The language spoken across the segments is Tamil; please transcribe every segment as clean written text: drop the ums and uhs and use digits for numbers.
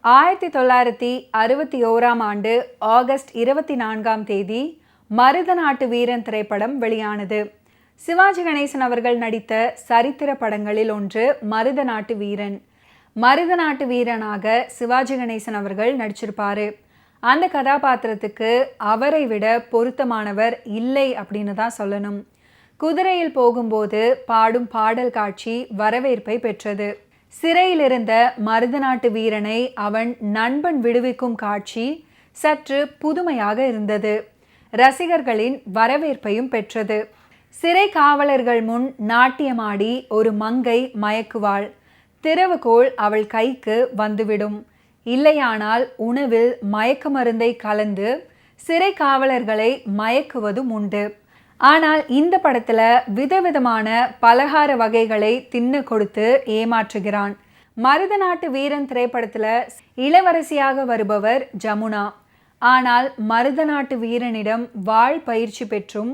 1961ஆம் ஆண்டு ஆகஸ்ட் 24ஆம் தேதி மருதநாட்டு வீரன் திரைப்படம் வெளியானது. சிவாஜி கணேசன் அவர்கள் நடித்த சரித்திர படங்களில் ஒன்று மருதநாட்டு வீரன். மருதநாட்டு வீரனாக சிவாஜி கணேசன் அவர்கள் நடிச்சிருப்பாரு. அந்த கதாபாத்திரத்துக்கு அவரை விட பொருத்தமானவர் இல்லை அப்படின்னு தான் சொல்லணும். குதிரையில் போகும்போது பாடும் பாடல் காட்சி வரவேற்பை பெற்றது. சிறையில் இருந்த மருதநாட்டு வீரனை அவன் நண்பன் விடுவிக்கும் காட்சி சற்று புதுமையாக இருந்தது. ரசிகர்களின் வரவேற்பையும் பெற்றது. சிறை காவலர்கள் முன் நாட்டியமாடி ஒரு மங்கை மயக்குவாள். திறவுகோல் அவள் கைக்கு வந்துவிடும். இல்லையானால் உணவில் மயக்க மருந்தை கலந்து சிறை காவலர்களை மயக்குவதும் உண்டு. ஆனால் இந்த படத்துல விதவிதமான பலகார வகைகளை தின்ன கொடுத்து ஏமாற்றுகிறான். மருதநாட்டு வீரன் திரைப்படத்துல இளவரசியாக வருபவர் ஜமுனா. ஆனால் மருதநாட்டு வீரனிடம் வாழ் பயிற்சி பெற்றும்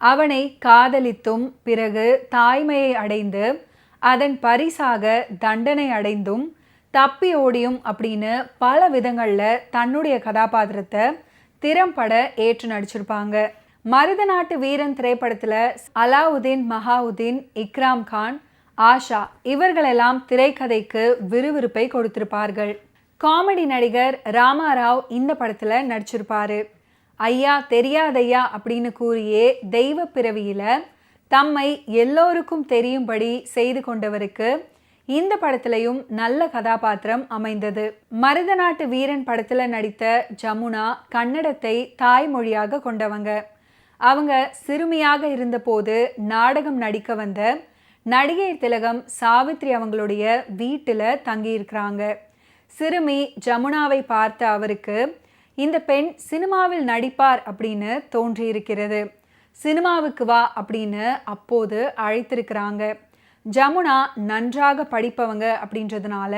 அவனை காதலித்தும் பிறகு தாய்மையை அடைந்து அதன் பரிசாக தண்டனை அடைந்தும் தப்பி ஓடியும் அப்படின்னு பல விதங்களில் தன்னுடைய கதாபாத்திரத்தை திறம்பட ஏற்று நடிச்சிருப்பாங்க. மருதநாட்டு வீரன் திரைப்படத்தில் அலாவுதீன், மஹாவுதீன், இக்ராம் கான், ஆஷா இவர்களெல்லாம் திரைக்கதைக்கு விறுவிறுப்பை கொடுத்திருப்பார்கள். காமெடி நடிகர் ராமாராவ் இந்த படத்தில் நடிச்சிருப்பாரு. ஐயா தெரியாதையா அப்படின்னு கூறியே தெய்வ பிறவியில் தம்மை எல்லோருக்கும் தெரியும்படி செய்து கொண்டவருக்கு இந்த படத்திலையும் நல்ல கதாபாத்திரம் அமைந்தது. மருதநாட்டு வீரன் படத்தில் நடித்த ஜமுனா கன்னடத்தை தாய்மொழியாக கொண்டவங்க. அவங்க சிறுமியாக இருந்தபோது நாடகம் நடிக்க வந்த நடிகை திலகம் சாவித்ரி அவங்களுடைய வீட்டில் தங்கியிருக்கிறாங்க. சிறுமி ஜமுனாவை பார்த்த அவருக்கு இந்த பெண் சினிமாவில் நடிப்பார் அப்படின்னு தோன்றியிருக்கிறது. சினிமாவுக்கு வா அப்படின்னு அப்போது அழைத்திருக்கிறாங்க. ஜமுனா நன்றாக படிப்பவங்க அப்படின்றதுனால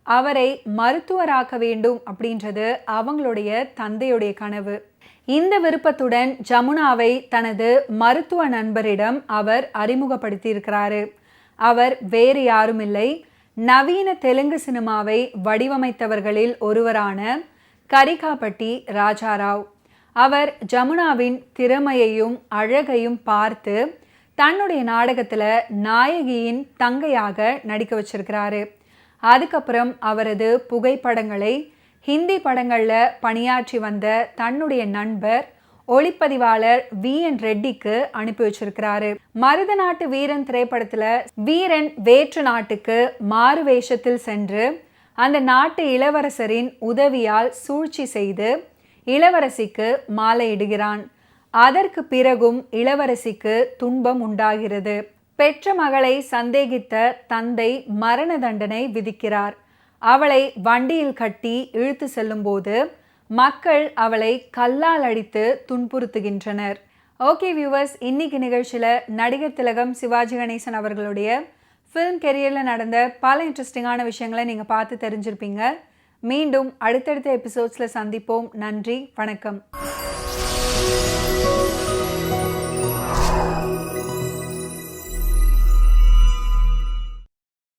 அவரை மருத்துவராக்க வேண்டும் அப்படின்றது அவங்களுடைய தந்தையுடைய கனவு. இந்த விருப்பத்துடன் ஜமுனாவை தனது மருத்துவ நண்பரிடம் அவர் அறிமுகப்படுத்தியிருக்கிறாரு. அவர் வேறு யாரும் இல்லை, நவீன தெலுங்கு சினிமாவை வடிவமைத்தவர்களில் ஒருவரான கரிகாப்பட்டி ராஜாராவ். அவர் ஜமுனாவின் திறமையையும் அழகையும் பார்த்து தன்னுடைய நாடகத்தில் நாயகியின் தங்கையாக நடிக்க வச்சிருக்கிறாரு. அதுக்கப்புறம் அவரது புகைப்படங்களை ஹிந்தி படங்களில் பணியாற்றி வந்த தன்னுடைய நண்பர் ஒளிப்பதிவாளர் VN ரெட்டிக்கு அனுப்பி வச்சிருக்கிறாரு. மருதநாட்டு வீரன் திரைப்படத்தில் வீரன் வேற்று நாட்டுக்கு மாறு வேஷத்தில் சென்று அந்த நாட்டு இளவரசரின் உதவியால் சூழ்ச்சி செய்து இளவரசிக்கு மாலையிடுகிறான். அதற்கு பிறகும் இளவரசிக்கு துன்பம் உண்டாகிறது. பெற்ற மகளை சந்தேகித்த தந்தை மரண தண்டனை விதிக்கிறார். அவளை வண்டியில் கட்டி இழுத்து செல்லும் போது மக்கள் அவளை கல்லால் அடித்து துன்புறுத்துகின்றனர். ஓகே வியூவர்ஸ், இன்னைக்கு நிகழ்ச்சியில் நடிகர் திலகம் சிவாஜி கணேசன் அவர்களுடைய ஃபிலிம் கெரியரில் நடந்த பல இன்ட்ரெஸ்டிங்கான விஷயங்களை நீங்கள் பார்த்து தெரிஞ்சிருப்பீங்க. மீண்டும் அடுத்தடுத்த எபிசோட்ஸில் சந்திப்போம். நன்றி, வணக்கம்.